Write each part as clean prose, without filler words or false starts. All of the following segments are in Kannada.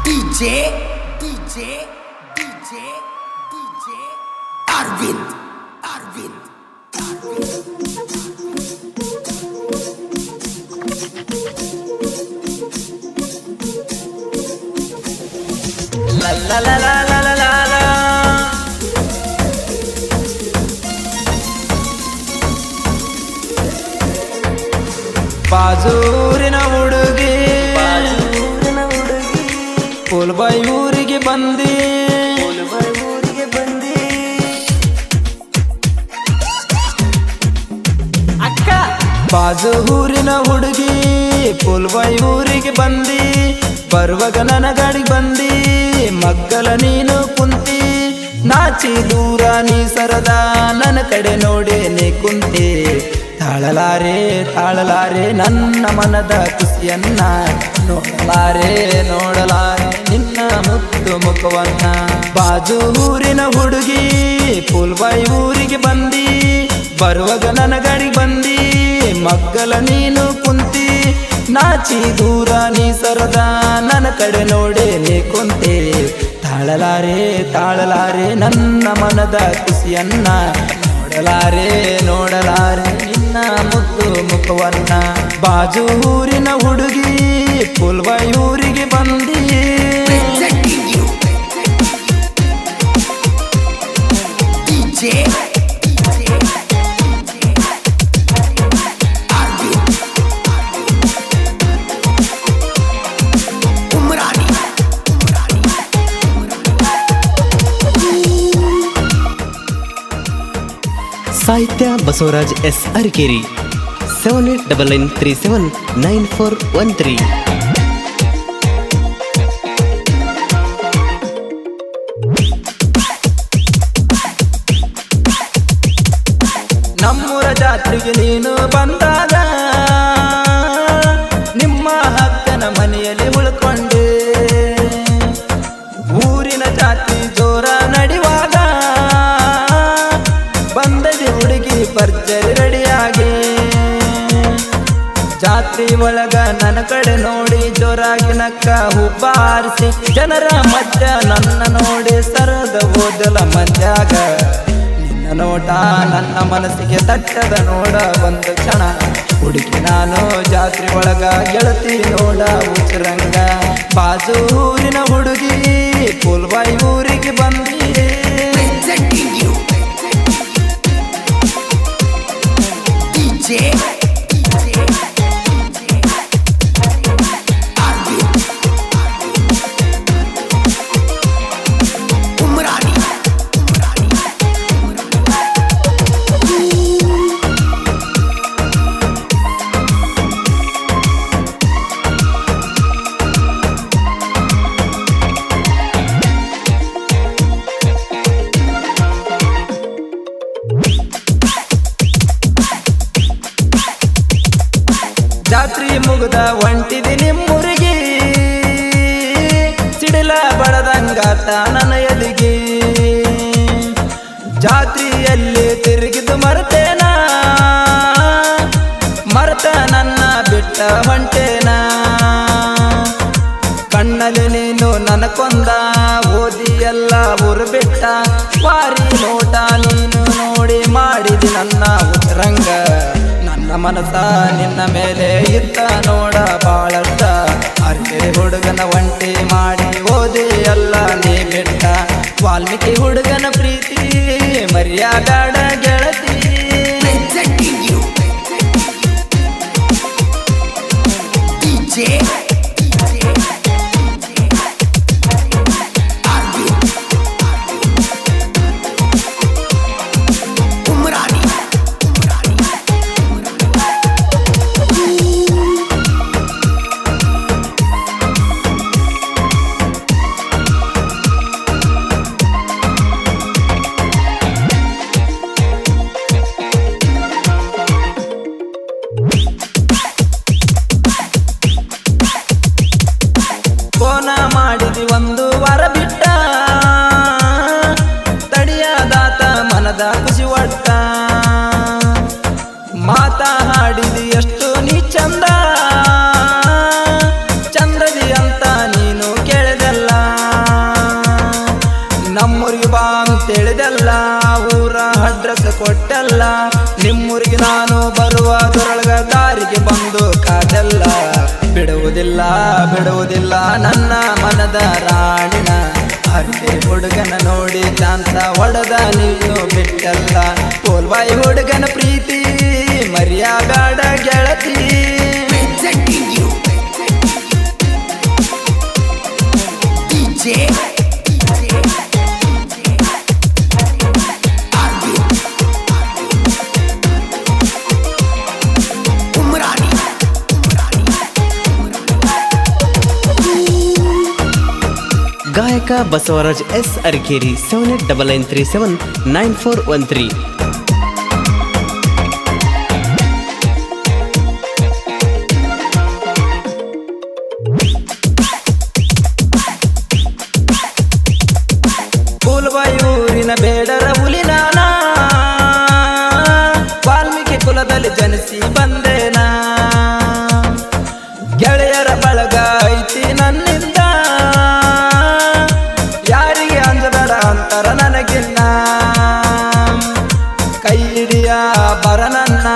DJ, DJ, DJ, DJ, Arvind, Arvind, la la la la la la la la. ಬಾಜೂರಿನ ಹುಡುಗಿ ಕೋಲ್ಬಾಯಿ ಊರಿಗೆ ಬಂದಿ ಅಕ್ಕ ಬಾಜೂರಿನ ಹುಡುಗಿ ಕೋಲ್ಬಾಯಿ ಊರಿಗೆ ಬಂದಿ ಬರುವಾಗ ನನ್ನ ಗಾಡಿ ಬಂದಿ ಮಗ್ಗಲ ನೀನು ಕುಂತಿ ನಾಚಿ ದೂರ ನೀ ಸರದ ನನ್ನ ಕಡೆ ನೋಡಿ ನೀ ಕುಂತಿ ತಾಳಲಾರೆ ತಾಳಲಾರೆ ನನ್ನ ಮನದ ಖುಷಿಯನ್ನ ನೋಡಲಾರೆ ನೋಡಲಾರೆ ನಿನ್ನ ಮುದ್ದು ಮುಖವನ್ನ ಬಾಜು ಊರಿನ ಹುಡುಗಿ ಕೋಲ್ಬಾಯಿ ಊರಿಗೆ ಬಂದಿ ಬರುವಾಗ ನನ್ನ ಗಾಡಿ ಬಂದಿ ಮಗ್ಗಲ ನೀನು ಕುಂತಿ ನಾಚಿ ದೂರ ನೀ ಸರದ ನನ್ನ ಕಡೆ ನೋಡಿ ನೀ ಕುಂತಿ ತಾಳಲಾರೆ ತಾಳಲಾರೆ ನನ್ನ ಮನದ ಖುಷಿಯನ್ನ ನೋಡಲಾರೆ ನೋಡಲಾರೆ ನಿನ್ನ ಮುದ್ದು ಮುಖವನ್ನ ಬಾಜು ಊರಿನ ಹುಡುಗಿ ಕೋಲ್ಬಾಯಿ ಊರಿಗೆ ಬಂದಿ ಸಾಹಿತ್ಯ ಬಸವರಾಜ್ ಎಸ್ ಅರಿಕೇರಿ 7899379413. ನಮ್ಮೂರ ಜಾತ್ರೆಗೆ ನೀನು ಬಂದಾಗ ನಿಮ್ಮ ಅಕ್ಕನ ಮನೆಯಲ್ಲಿ ಉಳ್ಕೊಂಡೆ ಊರಿನ ಜಾತ್ರೆ ಜೋರ ನಡೆಯುವಾಗ ಬಂದದಿ ಹುಡುಗಿ ಭರ್ಜರಿ ರೆಡಿಯಾಗಿ ಜಾತ್ರೆ ಒಳಗ ನನ್ನ ಕಡೆ ನೋಡಿ ಜೋರಾಗಿ ನಕ್ಕ ಹುಬ್ಬಾರಿಸಿ ಜನರ ಮಧ್ಯ ನನ್ನ ನೋಡಿ ಸರದ ಓದಲ ಮಂದ್ಯಾಗ ನಿನ್ನ ನೋಟ ನನ್ನ ಮನಸ್ಸಿಗೆ ತಟ್ಟದ ನೋಡ ಒಂದು ಕ್ಷಣ ಹುಡುಗಿ ನಾನು ಜಾತ್ರೆ ಒಳಗ ಗೆಳತಿ ನೋಡ ಉಚ್ಚರಂಗ ಬಾಜು ಊರಿನ ಹುಡುಗಿ ಕೋಲ್ಬಾಯಿ ಊರಿಗೆ ಬಂದಿ ಜಾತ್ರೆ ಮುಗಿದ ಹೊಂಟಿದಿ ನಿಮ್ಮೂರಿಗೆ ಸಿಡಿಲ ಬಡದಂಗಾತ ನನ್ನ ಎದಿಗೆ ಜಾತ್ರೆಯಲ್ಲಿ ತಿರುಗಿದು ಮರ್ತೇನ ಮರ್ತ ನನ್ನ ಬಿಟ್ಟ ಹೊಂಟೇನ ಕಣ್ಣಲ್ಲಿ ನೀನು ನನ್ನ ಕೊಂದ ಓದಿ ಎಲ್ಲ ಊರು ಬಿಟ್ಟ ವಾರಿ ನೋಟ ನೀನು ನೋಡಿ ಮಾಡಿದಿ ನನ್ನ ಉತ್ತರಂಗ ನನ್ನ ಮನಸ ನಿನ್ನ ಮೇಲೆ ಇದ್ದ ನೋಡ ಬಾಳಷ್ಟ ಅರ್ಕೆ ಹುಡುಗನ ಒಂಟಿ ಮಾಡಿ ಓದಿ ಎಲ್ಲ ನೀ ಬಿಟ್ಟ ವಾಲ್ಮೀಕಿ ಹುಡುಗನ ಪ್ರೀತಿ ಮರ್ಯಾದಾಡ ಗೆಳತಿ ಮಾತೆಲ್ಲ ಬಿಡುವುದಿಲ್ಲ ಬಿಡುವುದಿಲ್ಲ ನನ್ನ ಮನದ ರಾಣಿನ ಹರಿಕೆ ಹುಡುಗನ ನೋಡಿ ಚಾಂತ ಹೊಡೆದ ನೀನು ಬಿಟ್ಟಲ್ಲ ಕೋಲ್ಬಾಯಿ ಹುಡುಗನ ಪ್ರೀತಿ ಮರ್ಯಾಗಾಡ ಗೆಳತಿ ಗಾಯಕ ಬಸವರಾಜ್ ಎಸ್ ಅರಕೇರಿ 7899379413. ಕೋಲ್ಬಾಯೂರಿನ ಬೇಡರ ಹುಲಿನಾನ ವಾಲ್ಮೀಕಿ ಕುಲದಲ್ಲಿ ಜನಿಸಿ ಬಂದೇನ ಗೆಳೆಯರ ಬಳಗ ಐತಿ ನನ್ನಿಂದ ಯಾರಿಗೆ ಅಂಜಬೇಡ ಅಂತರ ನನಗಿನ್ನ ಕೈ ಹಿಡಿಯ ಬರ ನನ್ನ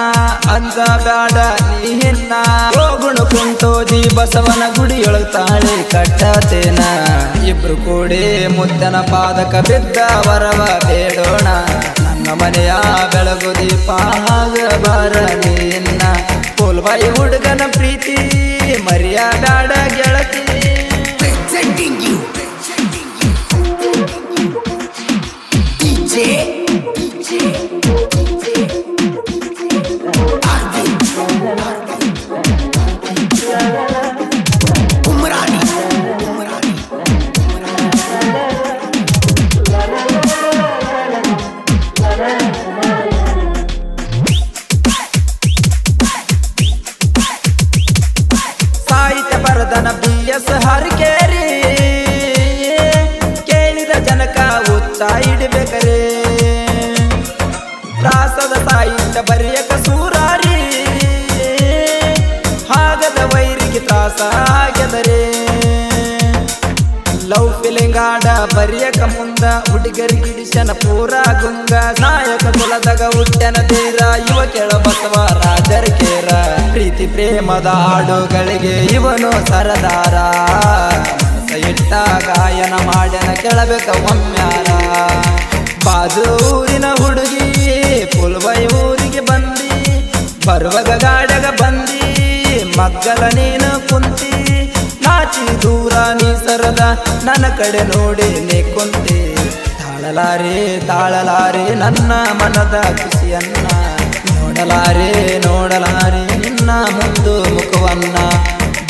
ಅಂಜಬೇಡ ನೀನ್ನ ಹೋಗುಣ ಕುಂಟೋಜಿ ಬಸವನ ಗುಡಿಯೊಳಗ ತಾಳಿ ಕಟ್ಟತೇನ ಇಬ್ರು ಕೂಡಿ ಮುದ್ದನ ಪಾದಕ ಬಿದ್ದ ವರವ ಬೇಡೋಣ ನನ್ನ ಮನೆಯ ಬೆಳಗು ದೀಪ ಬರ ನಿನ್ನ ಕೋಲ್ಬಾಯಿ ಹುಡುಗನ ಪ್ರೀತಿ ಮರ್ಯಾದಾಡ ಗೆಳತಿ ಸಾಹಿತ್ಯ ಬರದನ BS ಹರಕೇರಿ ಕೇಳಿದ ಜನಕ ಉತ್ತ ಇಡಬೇಕರೆ ಪ್ರಾಸದ ಸಾಹಿತ್ಯ ಬರೆಯಕ ಸೂರಾರಿ ಹಾಗದ ವೈರಿಗೆ ತ್ರಾಸ ಆಗ್ಯದರೆ ಲವ್ ಫೀಲಿಂಗ್ ಆಡ ಬರೆಯಕ ಮುಂದ ಹುಡುಗರಿ ಗಿಡಿಸನ ಪೂರ ಗುಂಗ ನಾಯಕ ಕುಲದಾಗ ಹುಟ್ಟನ ತೀರ ಇವ ಕೆಳ ಬಸವ ರಾಜರಕೇರ ಪ್ರೀತಿ ಪ್ರೇಮದ ಹಾಡುಗಳಿಗೆ ಇವನು ಸರದಾರ ಇಟ್ಟ ಗಾಯನ ಮಾಡ್ಯನ ಕೆಳಬೇಕ ಒಮ್ಮ್ಯಾರ ಬಾಜು ಊರಿನ ಹುಡುಗಿ ಕೋಲ್ಬಾಯಿ ಊರಿಗೆ ಬಂದಿ ಬರುವಾಗ ಗಾಡಗ ಬಂದಿ ಮಗ್ಗಲ ನೀನು ಕುಂತಿ ನಾಚಿ ದೂರ ನೀ ಸರದ ನನ್ನ ಕಡೆ ನೋಡಿ ನೀ ಕುಂತಿ ತಾಳಲಾರೆ ನನ್ನ ಮನದ ಖುಷಿಯನ್ನ ನೋಡಲಾರೆ ನಿನ್ನ ಮುಂದು ಮುಖವನ್ನ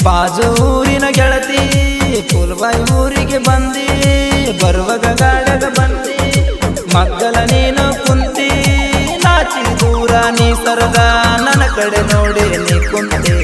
ಬಾಜೂರಿನ ಗೆಳತಿ ಕೋಲ್ಬಾಯಿ ಊರಿಗೆ ಬಂದಿ ಬರುವಾಗ ಗಾಡಗ ಬಂದಿ ಮಗ್ಗಲ ನೀನು ಕುಂತಿ ನಾಚಿ ದೂರ ನೀ ಸರದ ನನ್ನ ಕಡೆ ನೋಡಿ ನೀ ಕುಂತಿ